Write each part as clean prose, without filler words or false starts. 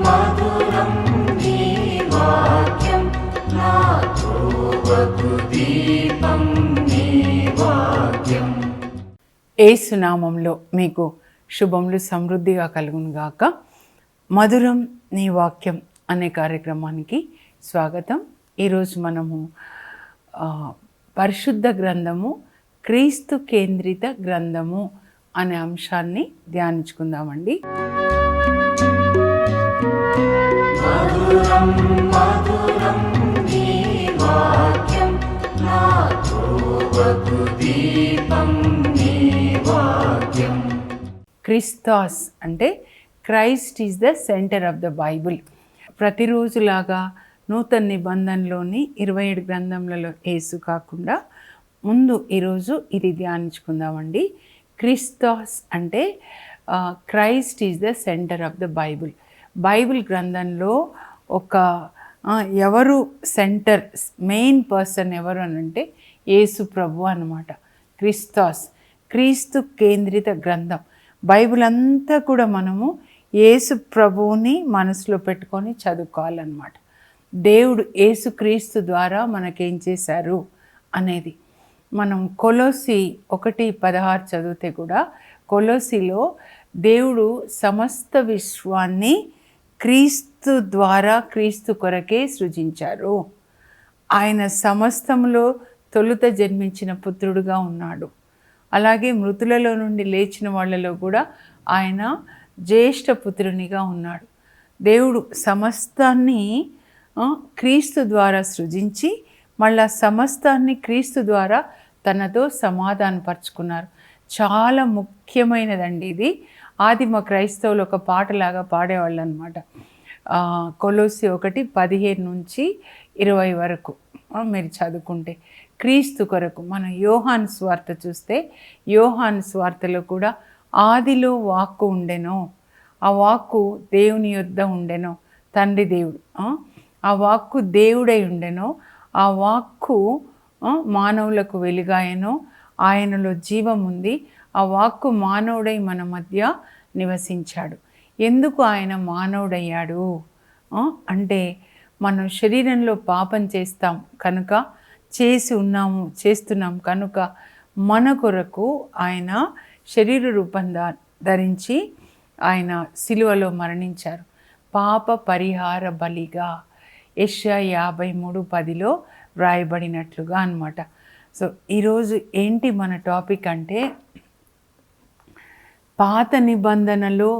మధురం నీ వాక్యం నా త్రోవకు దీపం నీ వాక్యం. యేసు నామములో మీకు శుభములు సమృద్ధిగా కలుగునుగాక. మధురం నీ వాక్యం అనే కార్యక్రమానికి స్వాగతం. ఈరోజు మనము పరిశుద్ధ గ్రంథము, క్రీస్తు కేంద్రిత గ్రంథము అనే అంశాన్ని ధ్యానించుకుందామండి. మధురం మధురం నీ వాక్యం నా త్రోవకు దీపం నీ వాక్యం. క్రిస్తాస్ అంటే Christ is the centre of the Bible. ప్రతిరోజులాగా నూతన నిబంధనలోని 27 గ్రంథములలో యేసు కాకుండా ముందు ఈరోజు ఇది ధ్యానించుకుందామండి. క్రిస్తాస్ అంటే Christ is the centre of the Bible. Bible గ్రంథంలో ఒక ఎవరు సెంటర్, మెయిన్ పర్సన్ ఎవరు అని అంటే యేసు ప్రభు అన్నమాట. క్రిస్తాస్, క్రీస్తు కేంద్రిత గ్రంథం. బైబిల్ అంతా కూడా మనము యేసు ప్రభువుని మనసులో పెట్టుకొని చదువుకోవాలన్నమాట. దేవుడు యేసు క్రీస్తు ద్వారా మనకేం చేశారు అనేది. మనం కొలొస్సీ 1:16 చదివితే కూడా కొలొస్సీలో దేవుడు సమస్త విశ్వాన్ని క్రీస్తు ద్వారా, క్రీస్తు కొరకే సృజించారు. ఆయన సమస్తములో తొలుత జన్మించిన పుత్రుడుగా ఉన్నాడు. అలాగే మృతులలో నుండి లేచిన వాళ్ళలో కూడా ఆయన జ్యేష్ఠ పుత్రునిగా ఉన్నాడు. దేవుడు సమస్తాన్ని క్రీస్తు ద్వారా సృజించి మళ్ళా సమస్తాన్ని క్రీస్తు ద్వారా తనతో సమాధానపరుచుకున్నారు. చాలా ముఖ్యమైనదండి ఇది. ఆదిమ క్రైస్తవులు ఒక పాటలాగా పాడేవాళ్ళు అనమాట. కొలొస్సీ 1:15-20 వరకు మీరు చదువుకుంటే క్రీస్తు కొరకు. మనం యోహాను సువార్త చూస్తే యోహాను సువార్తలో కూడా ఆదిలో వాక్కు ఉండెనో, ఆ వాక్కు దేవుని యొద్ద ఉండెనో, తండ్రి దేవుడు. ఆ వాక్కు దేవుడై ఉండెనో, ఆ వాక్కు మానవులకు వెలుగాయనో, ఆయనలో జీవం ఉంది, ఆ వాక్కు మానవుడై మన మధ్య నివసించాడు. ఎందుకు ఆయన మానవుడయ్యాడు అంటే మనం శరీరంలో పాపం చేస్తాం కనుక, చేస్తున్నాం కనుక మన కొరకు ఆయన శరీర రూపం ధరించి ఆయన సిలువలో మరణించారు. పాప పరిహార బలిగా యెషయా 53:10లో వ్రాయబడినట్లుగా అన్నమాట. సో ఈరోజు ఏంటి మన టాపిక్ అంటే, పాత నిబంధనలో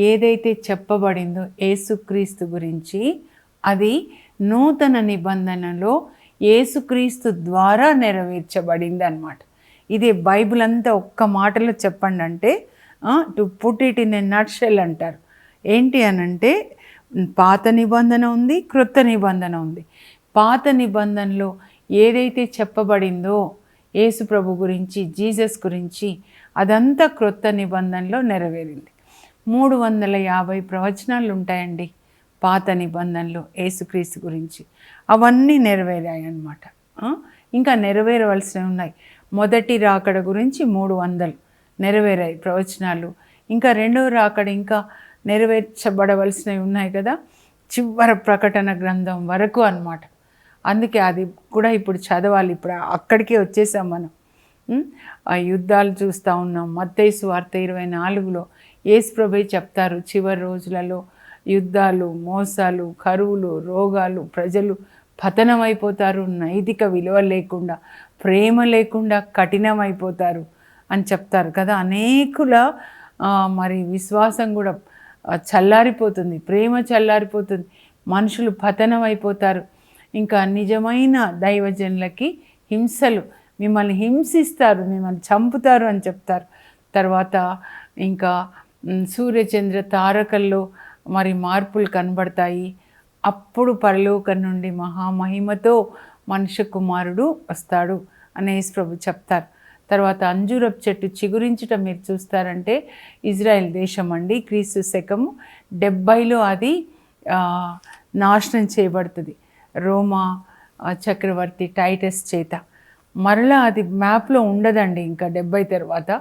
ఏదైతే చెప్పబడిందో యేసుక్రీస్తు గురించి, అది నూతన నిబంధనలో యేసుక్రీస్తు ద్వారా నెరవేర్చబడింది అన్నమాట. ఇదే బైబిల్ అంతా ఒక్క మాటలో చెప్పండి అంటే, to put it in a nutshell అంటారు. ఏంటి అనంటే, పాత నిబంధన ఉంది, క్రొత్త నిబంధన ఉంది. పాత నిబంధనలో ఏదైతే చెప్పబడిందో యేసు ప్రభు గురించి, జీసస్ గురించి, అదంతా క్రొత్త నిబంధనలో నెరవేరింది. 350 ప్రవచనాలు ఉంటాయండి పాత నిబంధనలో యేసుక్రీస్తు గురించి. అవన్నీ నెరవేరాయి అన్నమాట. ఇంకా నెరవేరవలసినవి ఉన్నాయి. మొదటి రాకడ గురించి 300 నెరవేరాయి ప్రవచనాలు. ఇంకా రెండవ రాకడ ఇంకా నెరవేర్చబడవలసినవి ఉన్నాయి కదా, చివరి ప్రకటన గ్రంథం వరకు అన్నమాట. అందుకే అది కూడా ఇప్పుడు చదవాలి. ఇప్పుడు అక్కడికే వచ్చేసాం మనం. ఆ యుద్ధాలు చూస్తూ ఉన్నాం. మత్తయి సువార్త 24లో యేసు ప్రభువే చెప్తారు, చివరి రోజులలో యుద్ధాలు, మోసాలు, కరువులు, రోగాలు, ప్రజలు పతనమైపోతారు, నైతిక విలువ లేకుండా, ప్రేమ లేకుండా కఠినమైపోతారు అని చెప్తారు కదా. అనేకుల మరి విశ్వాసం కూడా చల్లారిపోతుంది, ప్రేమ చల్లారిపోతుంది, మనుషులు పతనం అయిపోతారు. ఇంకా నిజమైన దైవజనులకి హింసలు, మిమ్మల్ని హింసిస్తారు, మిమ్మల్ని చంపుతారు అని చెప్తారు. తర్వాత ఇంకా సూర్యచంద్ర తారకల్లో మరి మార్పులు కనబడతాయి. అప్పుడు పరలోకం నుండి మహామహిమతో మనుష్య కుమారుడు వస్తాడు అని యేసు ప్రభు చెప్తారు. తర్వాత అంజూరపు చెట్టు చిగురించటం మీరు చూస్తారంటే ఇజ్రాయెల్ దేశం అండి. క్రీస్తు శకము 70లో అది నాశనం చేయబడుతుంది రోమా చక్రవర్తి టైటస్ చేత. మరలా అది మ్యాప్లో ఉండదండి. ఇంకా 70 తర్వాత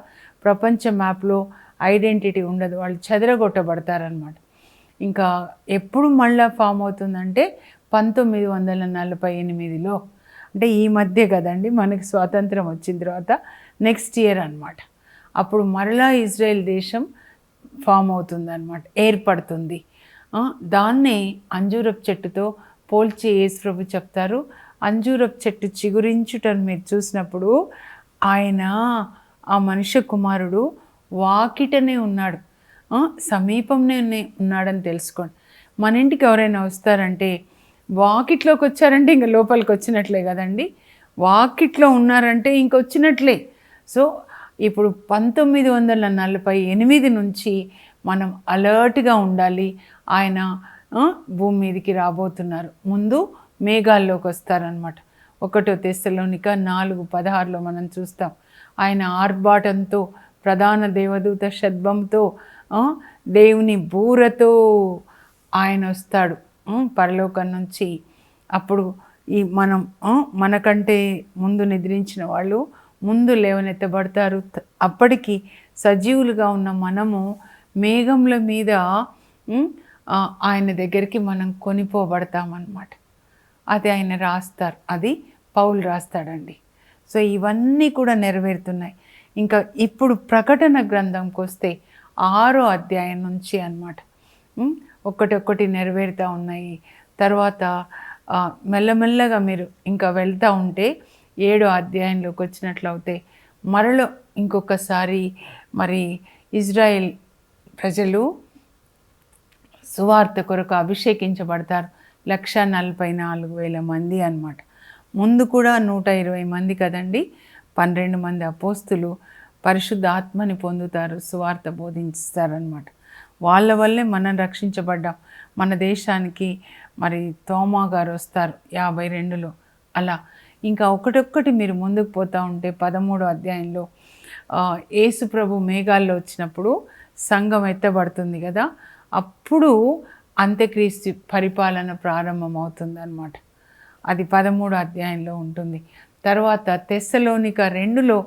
ప్రపంచ మ్యాప్లో ఐడెంటిటీ ఉండదు, వాళ్ళు చెదరగొట్టబడతారనమాట. ఇంకా ఎప్పుడు మళ్ళా ఫామ్ అవుతుందంటే 1948లో, అంటే ఈ మధ్య కదండి మనకి స్వాతంత్రం వచ్చిన తర్వాత నెక్స్ట్ ఇయర్ అన్నమాట. అప్పుడు మరలా ఇజ్రాయెల్ దేశం ఫామ్ అవుతుందన్నమాట, ఏర్పడుతుంది. దాన్నే అంజూరపు చెట్టుతో పోల్చి యేసుప్రభు చెప్తారు. అంజూరపు చెట్టు చిగురించుటను మీరు చూసినప్పుడు ఆయన, ఆ మనుష్య కుమారుడు వాకిటనే ఉన్నాడు, సమీపంలోనే ఉన్నాడని తెలుసుకోండి. మన ఇంటికి ఎవరైనా వస్తారంటే వాకిట్లోకి వచ్చారంటే ఇంక లోపలికి వచ్చినట్లే కదండి. వాకిట్లో ఉన్నారంటే ఇంక వచ్చినట్లే. సో ఇప్పుడు 1948 నుంచి మనం అలర్ట్గా ఉండాలి. ఆయన భూమి మీదకి రాబోతున్నారు. ముందు మేఘాల్లోకి వస్తారనమాట. 1 తెస్సలోనిక 4:16లో మనం చూస్తాం. ఆయన ఆర్భాటంతో, ప్రధాన దేవదూత షద్బంతో, దేవుని బూరతో ఆయన వస్తాడు పరలోకం నుంచి. అప్పుడు మనం మనకంటే ముందు నిద్రించిన వాళ్ళు ముందు లేవనెత్తబడతారు. అప్పటికి సజీవులుగా ఉన్న మనము మేఘముల మీద ఆయన దగ్గరికి మనం కొనిపోబడతామన్నమాట. అది ఆయన రాస్తారు, అది పౌలు రాస్తాడండి. సో ఇవన్నీ కూడా నెరవేరుతున్నాయి. ఇంకా ఇప్పుడు ప్రకటన గ్రంథంకి వస్తే 6వ అధ్యాయం నుంచి అన్నమాట ఒక్కొక్కటి నెరవేరుతూ ఉన్నాయి. తర్వాత మెల్లమెల్లగా మీరు ఇంకా వెళ్తూ ఉంటే 7వ అధ్యాయంలోకి వచ్చినట్లయితే మరలో ఇంకొకసారి మరి ఇజ్రాయెల్ ప్రజలు సువార్త కొరకు అభిషేకించబడతారు. 144,000 మంది అన్నమాట. ముందు కూడా 120 మంది కదండి. 12 మంది అపోస్తులు పరిశుద్ధ ఆత్మని పొందుతారు, సువార్త బోధిస్తారనమాట. వాళ్ళ వల్లే మనం రక్షించబడ్డాం. మన దేశానికి మరి తోమా గారు వస్తారు 52లో. అలా ఇంకా ఒకటొక్కటి మీరు ముందుకు పోతూ ఉంటే 13వ అధ్యాయంలో యేసు ప్రభు మేఘాల్లో వచ్చినప్పుడు సంఘం ఎత్తబడుతుంది కదా. అప్పుడు అంత్యక్రీస్తు పరిపాలన ప్రారంభమవుతుందన్నమాట. అది 13వ అధ్యాయంలో ఉంటుంది. తర్వాత తెస్సలోనిక 2లో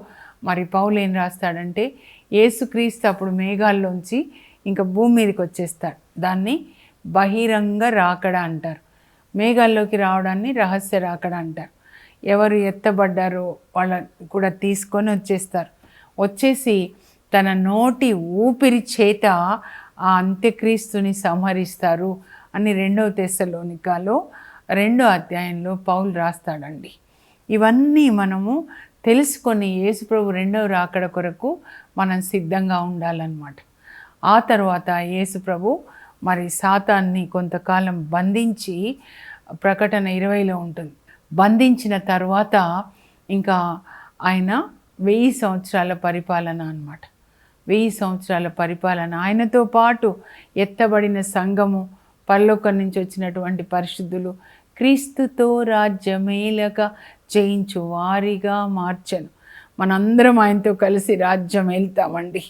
మరి పౌలు ఏం రాస్తాడంటే యేసుక్రీస్తు అప్పుడు మేఘాల్లోంచి ఇంకా భూమి మీదకి వచ్చేస్తాడు. దాన్ని బహిరంగ రాకడ అంటారు. మేఘాల్లోకి రావడాన్ని రహస్య రాకడ అంటారు. ఎవరు ఎత్తబడ్డారో వాళ్ళ కూడా తీసుకొని వచ్చేస్తారు. వచ్చేసి తన నోటి ఊపిరి చేత ఆ అంత్యక్రీస్తుని సంహరిస్తారు అని 2వ తెస్సలోనికలో 2వ అధ్యాయంలో పౌలు రాస్తాడండి. ఇవన్నీ మనము తెలుసుకొని యేసుప్రభు 2వ రాకడ కొరకు మనం సిద్ధంగా ఉండాలన్నమాట. ఆ తర్వాత యేసుప్రభు మరి సాతాన్ని కొంతకాలం బంధించి, ప్రకటన 20లో ఉంటుంది, బంధించిన తర్వాత ఇంకా ఆయన 1000 సంవత్సరాల పరిపాలన అన్నమాట. 1000 సంవత్సరాల పరిపాలన. ఆయనతో పాటు ఎత్తబడిన సంఘము, పరలోకం నుంచి వచ్చినటువంటి పరిశుద్ధులు క్రీస్తుతో రాజ్యమేలక జయించు వారిగా మార్చను. మనందరం ఆయనతో కలిసి రాజ్యం వెళ్తామండి.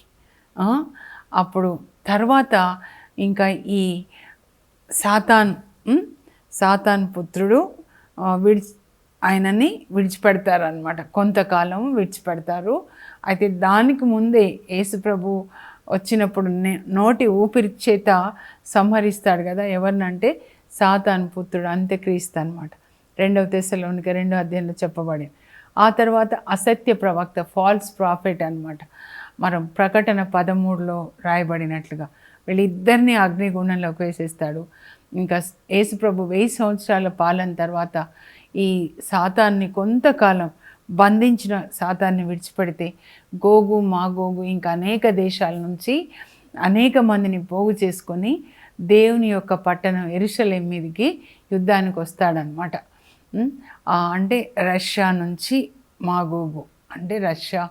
అప్పుడు తర్వాత ఇంకా ఈ సాతాన్ పుత్రుడు ఆయనని విడిచిపెడతారనమాట. కొంతకాలం విడిచిపెడతారు. అయితే దానికి ముందే యేసుప్రభు వచ్చినప్పుడు నోటి ఊపిరి చేత సంహరిస్తాడు కదా. ఎవరినంటే సాతాన్ పుత్రుడు అంత్యక్రీస్తు అనమాట. 2వ తెస్సలోనిక 2వ అధ్యాయంలో చెప్పబడింది. ఆ తర్వాత అసత్య ప్రవక్త, ఫాల్స్ ప్రాఫెట్ అనమాట. మనం ప్రకటన 13లో రాయబడినట్లుగా వీళ్ళిద్దరిని అగ్నిగుండంలోకి వేసేస్తాడు. ఇంకా యేసుప్రభు 1000 సంవత్సరాల పాలన తర్వాత ఈ సాతాన్ని కొంతకాలం బంధించిన సాతాన్ని విడిచిపెడితే గోగు మాగోగు ఇంకా అనేక దేశాల నుంచి అనేక మందిని పోగు చేసుకొని దేవుని యొక్క పట్టణం యెరూషలేము మీదకి యుద్ధానికి వస్తాడనమాట. అంటే రష్యా నుంచి మాగోగు అంటే రష్యా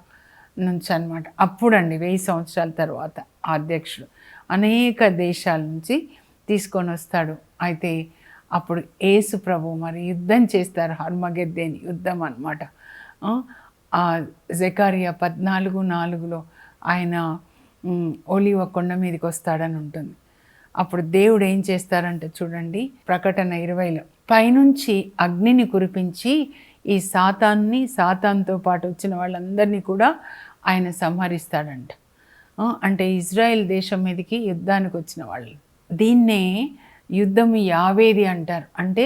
నుంచి అనమాట. అప్పుడండి 1000 సంవత్సరాల తర్వాత ఆ అధ్యక్షుడు అనేక దేశాల నుంచి తీసుకొని వస్తాడు. అయితే అప్పుడు యేసు ప్రభు మరి యుద్ధం చేస్తారు, హర్మగెద్దేని యుద్ధం అనమాట. జకరియా 14:4లో ఆయన ఒలీవ కొండ మీదకి వస్తాడని ఉంటుంది. అప్పుడు దేవుడు ఏం చేస్తారంటే చూడండి, ప్రకటన 20లో పైనుంచి అగ్నిని కురిపించి ఈ సాతాన్తో పాటు వచ్చిన వాళ్ళందరినీ కూడా ఆయన సంహరిస్తాడంట. అంటే ఇజ్రాయెల్ దేశం మీదకి యుద్ధానికి వచ్చిన వాళ్ళు దీన్నే యుద్ధము యావేది అంటారు. అంటే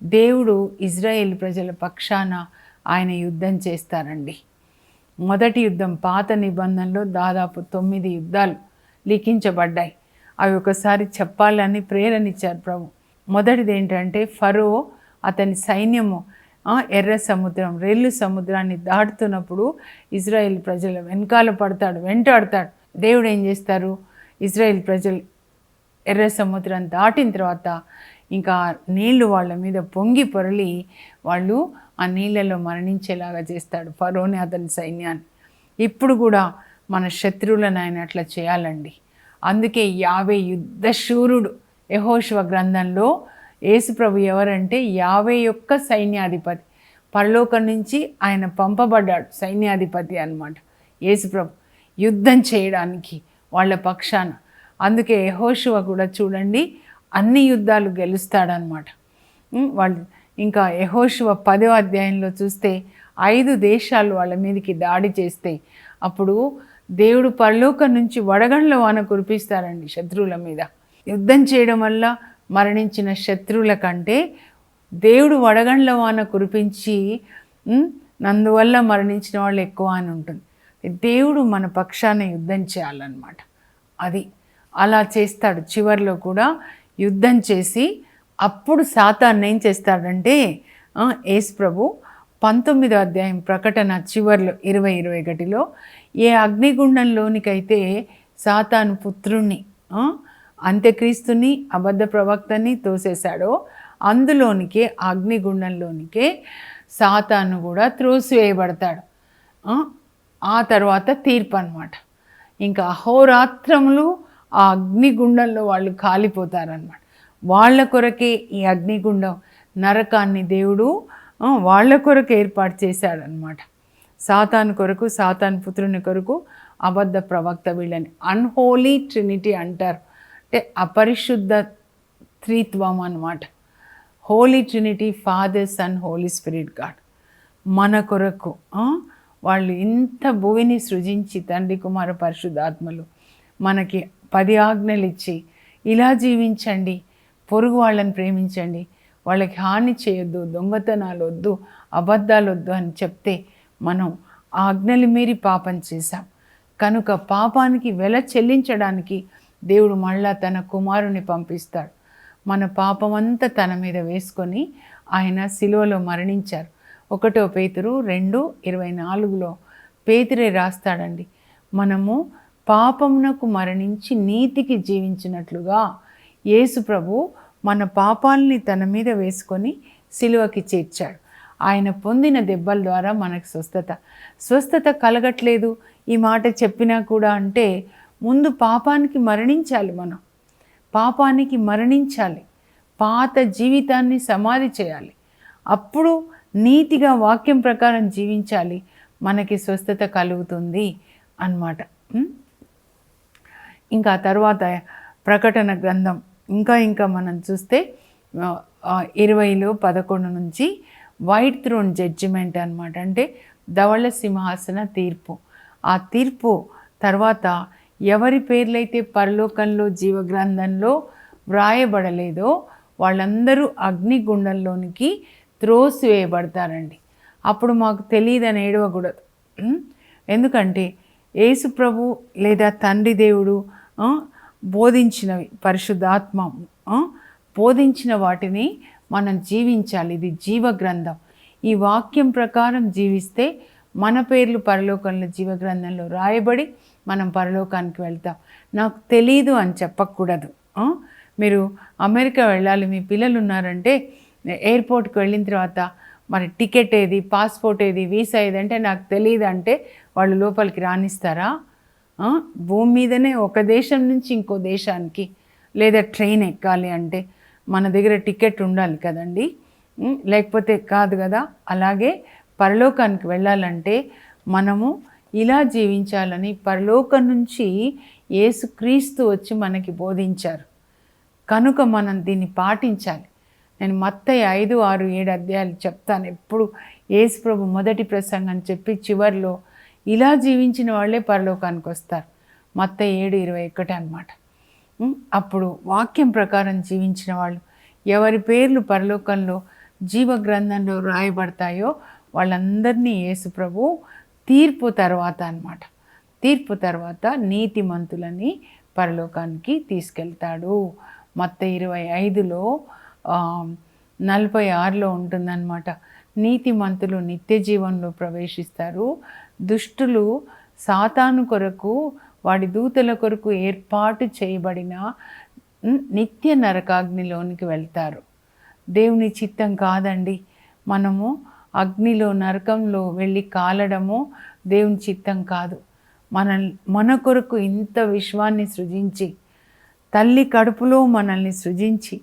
దేవుడు ఇజ్రాయేల్ ప్రజల పక్షాన ఆయన యుద్ధం చేస్తారండి. మొదటి యుద్ధం పాత నిబంధనలో దాదాపు 9 యుద్ధాలు లిఖించబడ్డాయి. అవి ఒకసారి చెప్పాలని ప్రేరణిచ్చారు ప్రభు. మొదటిది ఏంటంటే ఫరో అతని సైన్యము ఎర్ర సముద్రం రెల్లు సముద్రాన్ని దాటుతున్నప్పుడు ఇజ్రాయేల్ ప్రజల వెనకాల పడతాడు, వెంటాడతాడు. దేవుడు ఏం చేస్తారు, ఇజ్రాయేల్ ప్రజలు ఎర్ర సముద్రం దాటిన తర్వాత ఇంకా నీళ్లు వాళ్ళ మీద పొంగి పొరలి వాళ్ళు ఆ నీళ్ళలో మరణించేలాగా చేస్తాడు ఫరోని అతని సైన్యాన్ని. ఇప్పుడు కూడా మన శత్రువులను ఆయన అట్లా చేయాలండి. అందుకే యావే యుద్ధశూరుడు యెహోషువ గ్రంథంలో యేసుప్రభు ఎవరంటే యావే యొక్క సైన్యాధిపతి. పరలోకం నుంచి ఆయన పంపబడ్డాడు, సైన్యాధిపతి అన్నమాట యేసుప్రభు, యుద్ధం చేయడానికి వాళ్ళ పక్షాన. అందుకే యెహోషువ కూడా చూడండి అన్ని యుద్ధాలు గెలుస్తాడనమాట. వాళ్ళు ఇంకా యెహోషువ 10వ అధ్యాయంలో చూస్తే 5 దేశాలు వాళ్ళ మీదకి దాడి చేస్తే అప్పుడు దేవుడు పరలోకం నుంచి వడగండ్ల వాన కురిపిస్తారండి శత్రువుల మీద. యుద్ధం చేయడం వల్ల మరణించిన శత్రువుల కంటే దేవుడు వడగండ్ల వాన కురిపించి నందువల్ల మరణించిన వాళ్ళు ఎక్కువ అని ఉంటుంది. దేవుడు మన పక్షాన యుద్ధం చేయాలన్నమాట. అది అలా చేస్తాడు. చివరిలో కూడా యుద్ధం చేసి అప్పుడు సాతాను ఏం చేస్తాడంటే యేసు ప్రభు 19వ అధ్యాయం ప్రకటన చివరిలో 20-21లో ఏ అగ్నిగుండంలోనికైతే సాతాను పుత్రుణ్ణి అంత్యక్రీస్తుని అబద్ధ ప్రవక్తని తోసేశాడో అందులోనికే అగ్నిగుండంలోనికే సాతాను కూడా త్రోసివేయబడతాడు. ఆ తర్వాత తీర్పు అన్నమాట. ఇంకా అహోరాత్రములు ఆ అగ్నిగుండంలో వాళ్ళు కాలిపోతారన్నమాట. వాళ్ళ కొరకే ఈ అగ్నిగుండం నరకాన్ని దేవుడు వాళ్ళ కొరకు ఏర్పాటు చేశాడనమాట. సాతాను కొరకు, సాతాను పుత్రుని కొరకు, అబద్ధ ప్రవక్త, వీళ్ళని అన్హోలీ ట్రినిటీ అంటారు. అంటే అపరిశుద్ధ త్రిత్వం అన్నమాట. Holy trinity, father, son, holy spirit god మన కొరకు వాళ్ళు ఇంత భూమిని సృజించి తండ్రి కుమార పరిశుద్ధాత్మలు మనకి 10 ఆజ్ఞలు ఇచ్చి ఇలా జీవించండి, పొరుగు వాళ్ళని ప్రేమించండి, వాళ్ళకి హాని చేయొద్దు, దొంగతనాలు వద్దు, అబద్ధాలు వద్దు అని చెప్తే మనం ఆజ్ఞలు మీరి పాపం చేశాం కనుక పాపానికి వెల చెల్లించడానికి దేవుడు మళ్ళా తన కుమారుని పంపిస్తాడు. మన పాపమంతా తన మీద వేసుకొని ఆయన సిలువలో మరణించారు. 1 పేతురు 2:24లో పేతురే రాస్తాడండి, మనము పాపమునకు మరణించి నీతికి జీవించినట్లుగా యేసు ప్రభు మన పాపాలని తన మీద వేసుకొని సిలువకి చేర్చాడు. ఆయన పొందిన దెబ్బల ద్వారా మనకు స్వస్థత కలగట్లేదు ఈ మాట చెప్పినా కూడా అంటే ముందు పాపానికి మరణించాలి. మనం పాపానికి మరణించాలి, పాత జీవితాన్ని సమాధి చేయాలి, అప్పుడు నీతిగా వాక్యం ప్రకారం జీవించాలి, మనకి స్వస్థత కలుగుతుంది అన్నమాట. ఇంకా తర్వాత ప్రకటన గ్రంథం ఇంకా మనం చూస్తే 20:11 నుంచి వైట్ థ్రోన్ జడ్జిమెంట్ అన్నమాట. అంటే ధవళ సింహాసన తీర్పు. ఆ తీర్పు తర్వాత ఎవరి పేర్లైతే పరలోకంలో జీవగ్రంథంలో వ్రాయబడలేదో వాళ్ళందరూ అగ్నిగుండంలోనికి త్రోసివేయబడతారండి. అప్పుడు మాకు తెలియదని ఏడవకూడదు. ఎందుకంటే యేసు ప్రభు లేదా తండ్రి దేవుడు బోధించినవి, పరిశుద్ధాత్మ బోధించిన వాటిని మనం జీవించాలి. ఇది జీవగ్రంథం. ఈ వాక్యం ప్రకారం జీవిస్తే మన పేర్లు పరలోకంలో జీవగ్రంథంలో రాయబడి మనం పరలోకానికి వెళ్తాం. నాకు తెలీదు అని చెప్పకూడదు. మీరు అమెరికా వెళ్ళాలి, మీ పిల్లలు ఉన్నారంటే ఎయిర్పోర్ట్కి వెళ్ళిన తర్వాత మరి టికెట్ ఏది, పాస్పోర్ట్ ఏది, వీసా ఏది అంటే నాకు తెలియదు అంటే వాళ్ళు లోపలికి రానిస్తారా? భూమి మీదనే ఒక దేశం నుంచి ఇంకో దేశానికి లేదా ట్రైన్ ఎక్కాలి అంటే మన దగ్గర టికెట్ ఉండాలి కదండి, లేకపోతే కాదు కదా. అలాగే పరలోకానికి వెళ్ళాలంటే మనము ఇలా జీవించాలని పరలోకం నుంచి యేసుక్రీస్తు వచ్చి మనకి బోధించారు కనుక మనం దీన్ని పాటించాలి. నేను మత్తయి 5, 6, 7 అధ్యాయాలు చెప్తాను ఎప్పుడు. యేసు ప్రభు మొదటి ప్రసంగం చెప్పి చివరిలో ఇలా జీవించిన వాళ్ళే పరలోకానికి వస్తారు. మత్తయి 7:21 అన్నమాట. అప్పుడు వాక్యం ప్రకారం జీవించిన వాళ్ళు, ఎవరి పేర్లు పరలోకంలో జీవ గ్రంథంలో రాయబడతాయో వాళ్ళందరినీ యేసు ప్రభు తీర్పు తర్వాత అన్నమాట, తీర్పు తర్వాత నీతిమంతులని పరలోకానికి తీసుకెళ్తాడు. మత్తయి 25లో 46లో ఉంటుందన్నమాట. నీతిమంతులు నిత్య జీవంలో ప్రవేశిస్తారు, దుష్టులు సాతాను కొరకు వాడి దూతల కొరకు ఏర్పాటు చేయబడిన నిత్య నరకాగ్నిలోనికి వెళ్తారు. దేవుని చిత్తం కాదండి. మనము అగ్నిలో నరకంలో వెళ్ళి కాలడము దేవుని చిత్తం కాదు. మన కొరకు ఇంత విశ్వాన్ని సృజించి, తల్లి కడుపులో మనల్ని సృజించి,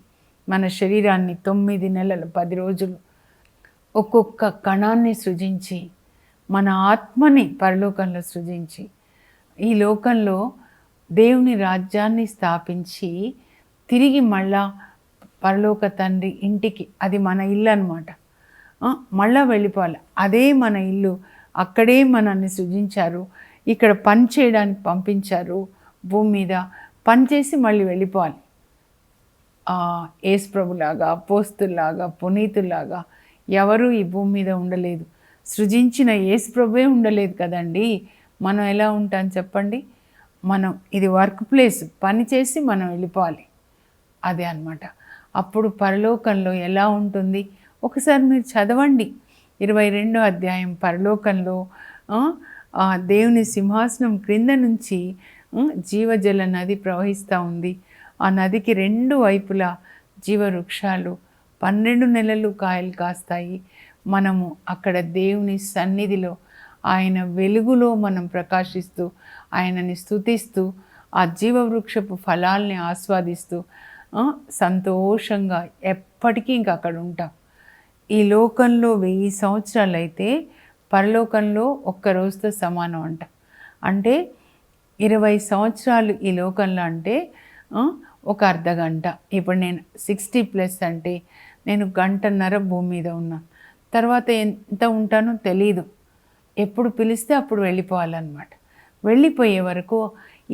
మన శరీరాన్ని 9 నెలలు 10 రోజులు ఒక్కొక్క కణాన్ని సృజించి, మన ఆత్మని పరలోకంలో సృజించి, ఈ లోకంలో దేవుని రాజ్యాన్ని స్థాపించి తిరిగి మళ్ళా పరలోక తండ్రి ఇంటికి, అది మన ఇల్లు అన్నమాట, మళ్ళా వెళ్ళిపోవాలి. అదే మన ఇల్లు, అక్కడే మనల్ని సృజించారు, ఇక్కడ పని చేయడానికి పంపించారు, భూమి మీద పనిచేసి మళ్ళీ వెళ్ళిపోవాలి. యేసు ప్రభులాగా, అపోస్తుల్లాగా, పునీతుల్లాగా ఎవరు ఈ భూమి మీద ఉండలేదు. సృజించిన యేసు ప్రభువే ఉండలేదు కదండి. మనం ఎలా ఉంటాం చెప్పండి? మనం ఇది వర్క్ ప్లేస్, పని చేసి మనం వెళ్ళిపోవాలి. అదే అన్నమాట. అప్పుడు పరలోకంలో ఎలా ఉంటుంది ఒకసారి మీరు చదవండి. 22వ అధ్యాయం. పరలోకంలో దేవుని సింహాసనం క్రింద నుంచి జీవజల నది ప్రవహిస్తూ ఉంది. ఆ నదికి 2 వైపులా జీవవృక్షాలు 12 నెలలు కాయలు కాస్తాయి. మనము అక్కడ దేవుని సన్నిధిలో ఆయన వెలుగులో మనం ప్రకాశిస్తూ, ఆయనని స్తుతిస్తూ, ఆ జీవవృక్షపు ఫలాల్ని ఆస్వాదిస్తూ సంతోషంగా ఎప్పటికీ ఇంక అక్కడ ఉంటాం. ఈ లోకంలో 1000 సంవత్సరాలు అయితే పరలోకంలో ఒక్క రోజుతో సమానం అంట. అంటే 20 సంవత్సరాలు ఈ లోకంలో అంటే ఒక అర్ధగంట. ఇప్పుడు నేను 60+ అంటే నేను 1.5 గంట భూమి మీద ఉన్నాను. తర్వాత ఎంత ఉంటానో తెలీదు. ఎప్పుడు పిలిస్తే అప్పుడు వెళ్ళిపోవాలన్నమాట. వెళ్ళిపోయే వరకు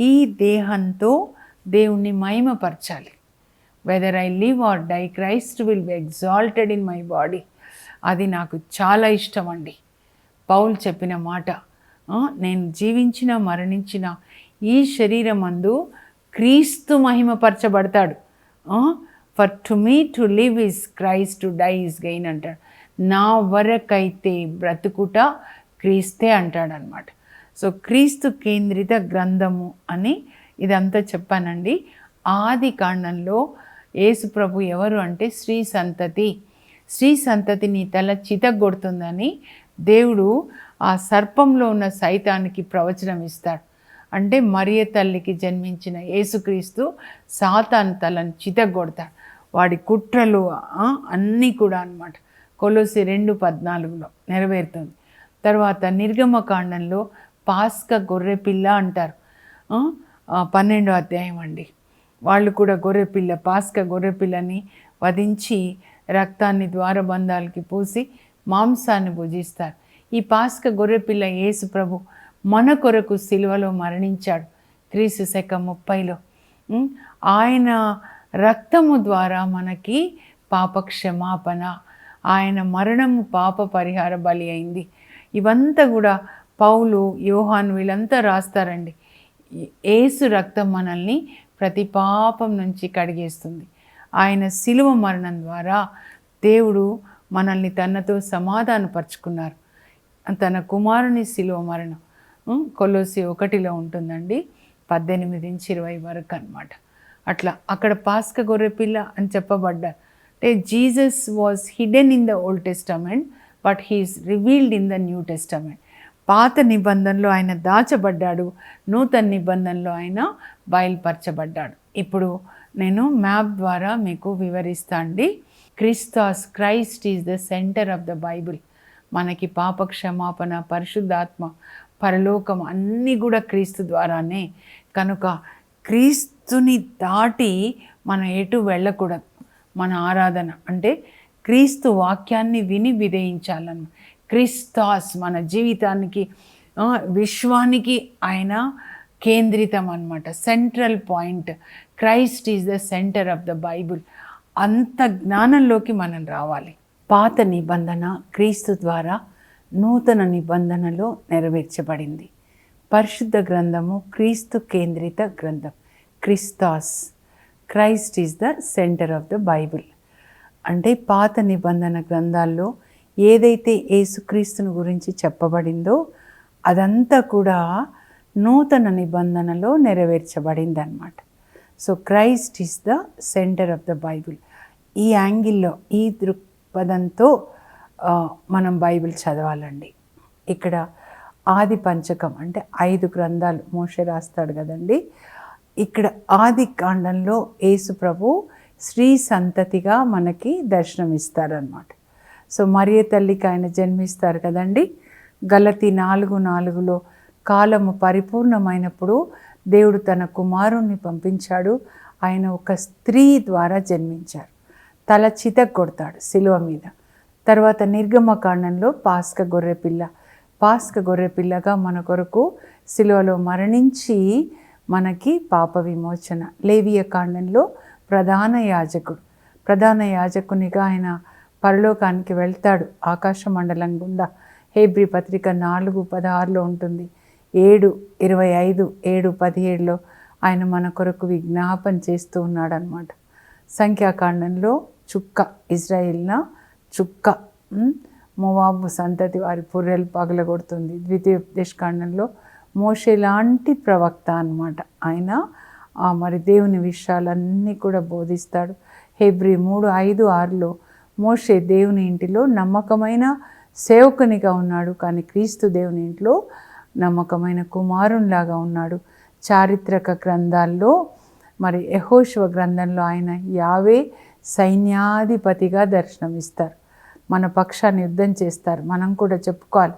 ఈ దేహంతో దేవుణ్ణి మహిమపరచాలి. Whether I live or die, Christ will be exalted in my body. అది నాకు చాలా ఇష్టం అండి. పౌలు చెప్పిన మాట, నేను జీవించిన మరణించిన ఈ శరీరమందు క్రీస్తు మహిమపరచబడతాడు. For to me to live is Christ, to die is gain అంటాడు. నా వరకైతే బ్రతుకుట క్రీస్తే అంటాడనమాట. సో క్రీస్తు కేంద్రిత గ్రంథము అని ఇదంతా చెప్పానండి. ఆది కాండంలో యేసు ప్రభు ఎవరు అంటే స్త్రీ సంతతి, స్త్రీ సంతతి నీ తల చితగొడుతుందని దేవుడు ఆ సర్పంలో ఉన్న సైతానికి ప్రవచనం ఇస్తాడు. అంటే మరియ తల్లికి జన్మించిన యేసుక్రీస్తు సాతాను తలను చితగొడతాడు. వాడి కుట్రలు అన్నీ కూడా అన్నమాట. కొలొస్సీ 2:14లో నెరవేరుతుంది. తర్వాత నిర్గమకాండంలో పాస్క గొర్రెపిల్ల అంటారు. 12వ అధ్యాయం అండి. వాళ్ళు కూడా గొర్రెపిల్ల, పాస్క గొర్రెపిల్లని వధించి రక్తాన్ని ద్వారబంధాలకి పూసి మాంసాన్ని భుజిస్తారు. ఈ పాస్క గొర్రెపిల్ల యేసు ప్రభు మన కొరకు సిలువలో మరణించాడు క్రీస్తు శకం 30లో. ఆయన రక్తము ద్వారా మనకి పాప క్షమాపణ, ఆయన మరణము పాప పరిహార బలి అయింది. ఇవంతా కూడా పౌలు, యోహాను వీళ్ళంతా రాస్తారండి. యేసు రక్తం మనల్ని ప్రతి పాపం నుంచి కడిగేస్తుంది. ఆయన సిలువ మరణం ద్వారా దేవుడు మనల్ని తనతో సమాధానపరుచుకున్నారు. తన కుమారుని సిలువ మరణం కొలొస్సీ 1లో ఉంటుందండి, 18-20 వరకు అన్నమాట. అట్లా అక్కడ పాస్క గొర్రెపిల్ల అని చెప్పబడ్డారు. అంటే Jesus was hidden in the old testament but he is revealed in the new testament. పాత నిబంధనలో ఆయన దాచబడ్డాడు, నూతన నిబంధనలో ఆయన బయలుపరచబడ్డాడు. ఇప్పుడు నేను మ్యాప్ ద్వారా మీకు వివరిస్తా అండి. Christ is the centre of the Bible. మనకి పాప క్షమాపణ, పరిశుద్ధాత్మ, పరలోకం అన్నీ కూడా క్రీస్తు ద్వారానే. కనుక క్రీస్తుని దాటి మనం ఎటు వెళ్ళకూడదు. మన ఆరాధన అంటే క్రీస్తు వాక్యాన్ని విని విధేయించాలన్న. క్రిస్తాస్ మన జీవితానికి, విశ్వానికి ఆయన కేంద్రితం అన్నమాట, central point. Christ is the centre of the Bible. అంత జ్ఞానంలోకి మనం రావాలి. పాత నిబంధన క్రీస్తు ద్వారా నూతన నిబంధనలో నెరవేర్చబడింది. పరిశుద్ధ గ్రంథము క్రీస్తు కేంద్రిత గ్రంథం. Christus, Christ is the centre of the Bible. అంటే పాత నిబంధన గ్రంథాల్లో ఏదైతే యేసుక్రీస్తుని గురించి చెప్పబడిందో అదంతా కూడా నూతన నిబంధనలో నెరవేర్చబడింది అన్నమాట. So Christ is the centre of the Bible. ఈ యాంగిల్లో, ఈ దృక్పథంతో మనం బైబిల్ చదవాలండి. ఇక్కడ ఆది పంచకం అంటే 5 గ్రంథాలు మోషే రాస్తాడు కదండి. ఇక్కడ ఆది కాండంలో యేసు ప్రభు స్త్రీ సంతతిగా మనకి దర్శనమిస్తారనమాట. సో మరియ తల్లికి ఆయన జన్మిస్తారు కదండి. గలతీ 4:4లో కాలము పరిపూర్ణమైనప్పుడు దేవుడు తన కుమారుణ్ణి పంపించాడు. ఆయన ఒక స్త్రీ ద్వారా జన్మించారు. తల చితగొడతాడు శిలువ మీద. తర్వాత నిర్గమకాండంలో పాస్క గొర్రెపిల్లగా మన కొరకు శిలువలో మరణించి మనకి పాప విమోచన. లేవియ కాండంలో ప్రధాన యాజకునిగా ఆయన పరలోకానికి వెళ్తాడు ఆకాశ మండలం గుండా. హెబ్రీ పత్రిక 4:16లో ఉంటుంది. 7:25, 7:17లో ఆయన మన కొరకు విజ్ఞాపన చేస్తూ ఉన్నాడు అన్నమాట. సంఖ్యాకాండంలో చుక్క, ఇజ్రాయిల్న చుక్క మోవాబు సంతతి వారి పుర్రెలు పగలగొడుతుంది. ద్వితీయోపదేశకాండంలో మోషే లాంటి ప్రవక్త అన్నమాట. ఆయన మరి దేవుని విషయాలన్నీ కూడా బోధిస్తాడు. హెబ్రీ 3:5-6లో మోషే దేవుని ఇంటిలో నమ్మకమైన సేవకునిగా ఉన్నాడు, కానీ క్రీస్తు దేవుని ఇంట్లో నమ్మకమైన కుమారునిలాగా ఉన్నాడు. చారిత్రక గ్రంథాల్లో మరి యెహోషువ గ్రంథంలో ఆయన యావే సైన్యాధిపతిగా దర్శనమిస్తారు. మన పక్షాన్ని యుద్ధం చేస్తారు. మనం కూడా చెప్పుకోవాలి,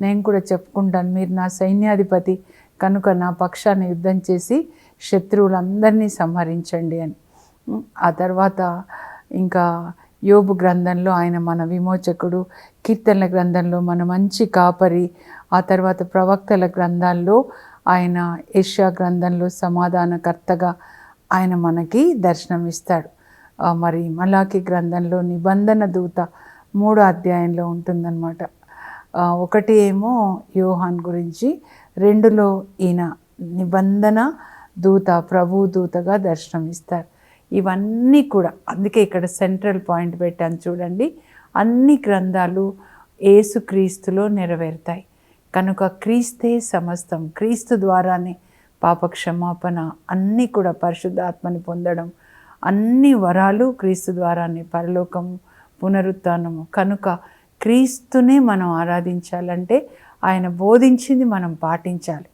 నేను కూడా చెప్పుకుంటాను, మీరు నా సైన్యాధిపతి కనుక నా పక్షాన్ని యుద్ధం చేసి శత్రువులందరినీ సంహరించండి అని. ఆ తర్వాత ఇంకా యోబు గ్రంథంలో ఆయన మన విమోచకుడు, కీర్తనల గ్రంథంలో మన మంచి కాపరి, ఆ తర్వాత ప్రవక్తల గ్రంథాల్లో ఆయన యెషయా గ్రంథంలో సమాధానకర్తగా ఆయన మనకి దర్శనమిస్తాడు. మరి మలాకి గ్రంథంలో నిబంధన దూత 3వ అధ్యాయంలో ఉంటుందన్నమాట. 1 ఏమో యోహాన్ గురించి, 2లో ఈయన నిబంధన దూత, ప్రభు దూతగా దర్శనమిస్తారు. ఇవన్నీ కూడా అందుకే ఇక్కడ సెంట్రల్ పాయింట్ పెట్టాను చూడండి. అన్ని గ్రంథాలు యేసుక్రీస్తులో నెరవేరుతాయి కనుక క్రీస్తే సమస్తం. క్రీస్తు ద్వారానే పాప క్షమాపణ, అన్నీ కూడా పరిశుద్ధాత్మని పొందడం, అన్ని వరాలు క్రీస్తు ద్వారానే, పరలోకము, పునరుత్థానము. కనుక క్రీస్తునే మనం ఆరాధించాలంటే ఆయన బోధించింది మనం పాటించాలి.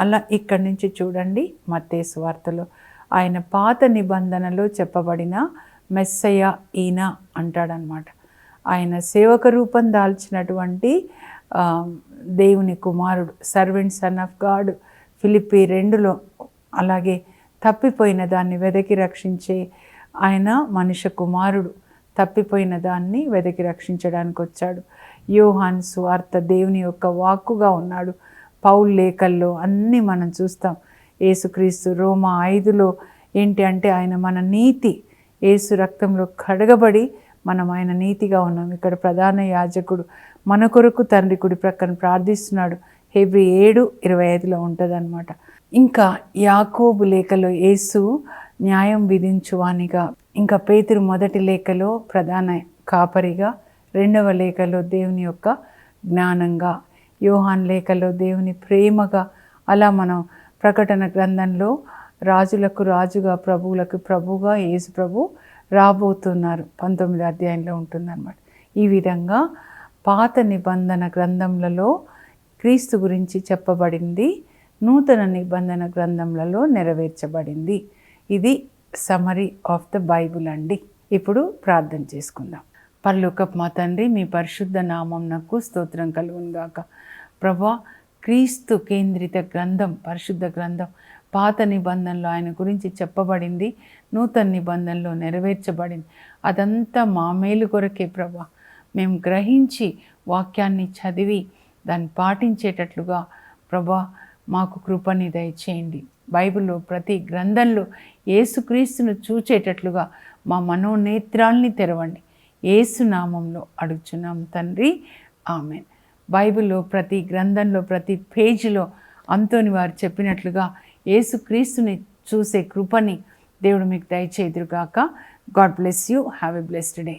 అలా ఇక్కడి నుంచి చూడండి, మత్తయి సువార్తలో ఆయన పాత నిబంధనలో చెప్పబడిన మెస్సయ్య ఈయన అంటాడనమాట. ఆయన సేవక రూపం దాల్చినటువంటి దేవుని కుమారుడు, servant son of God. Philippi 2లో అలాగే తప్పిపోయిన దాన్ని వెదకి రక్షించే ఆయన మనుష్య కుమారుడు. తప్పిపోయిన దాన్ని వెదకి రక్షించడానికి వచ్చాడు. యోహాన్ సువార్త దేవుని యొక్క వాక్కుగా ఉన్నాడు. పౌలు లేఖల్లో అన్నీ మనం చూస్తాం. యేసుక్రీస్తు రోమా 5లో ఏంటి అంటే ఆయన మన నీతి, యేసు రక్తంలో కడగబడి మనం ఆయన నీతిగా ఉన్నాం. ఇక్కడ ప్రధాన యాజకుడు మన కొరకు తండ్రి కుడి ప్రక్కన ప్రార్థిస్తున్నాడు. హెబ్రీ 7:25లో ఉంటుందన్నమాట. ఇంకా యాకోబు లేఖలో యేసు న్యాయం విధించువానిగా, ఇంకా పేతురు 1 లేఖలో ప్రధాన కాపరిగా, 2వ లేఖలో దేవుని యొక్క జ్ఞానంగా, యోహాన్ లేఖలో దేవుని ప్రేమగా, అలా మనం ప్రకటన గ్రంథంలో రాజులకు రాజుగా, ప్రభువులకు ప్రభువుగా యేసు ప్రభు రాబోతున్నారు 19వ అధ్యాయంలో ఉంటుందన్నమాట. ఈ విధంగా పాత నిబంధన గ్రంథములలో క్రీస్తు గురించి చెప్పబడింది నూతన నిబంధన గ్రంథములలో నెరవేర్చబడింది. ఇది సమరీ ఆఫ్ ద బైబుల్ అండి. ఇప్పుడు ప్రార్థన చేసుకుందాం. పరలోకపు మా తండ్రి, మీ పరిశుద్ధ నామమునకు స్తోత్రం కలుగునుగాక. ప్రభా, క్రీస్తు కేంద్రిత గ్రంథం, పరిశుద్ధ గ్రంథం, పాత నిబంధనలో ఆయన గురించి చెప్పబడింది, నూతన నిబంధనలో నెరవేర్చబడింది. అదంతా మా మేలు కొరకే ప్రభా. మేము గ్రహించి వాక్యాన్ని చదివి దాన్ని పాటించేటట్లుగా ప్రభా మాకు కృపని దయచేయండి. బైబిల్లో ప్రతి గ్రంథంలో యేసుక్రీస్తును చూచేటట్లుగా మా మనోనేత్రాల్ని తెరవండి. యేసు నామంలో అడుగుచున్నాం తండ్రి, ఆమెన్. బైబిల్లో ప్రతి గ్రంథంలో ప్రతి పేజీలో అంతోని వారు చెప్పినట్లుగా యేసుక్రీస్తుని చూసే కృపని దేవుడు మీకు దయచేదురుగాక. God bless you. Have a blessed day.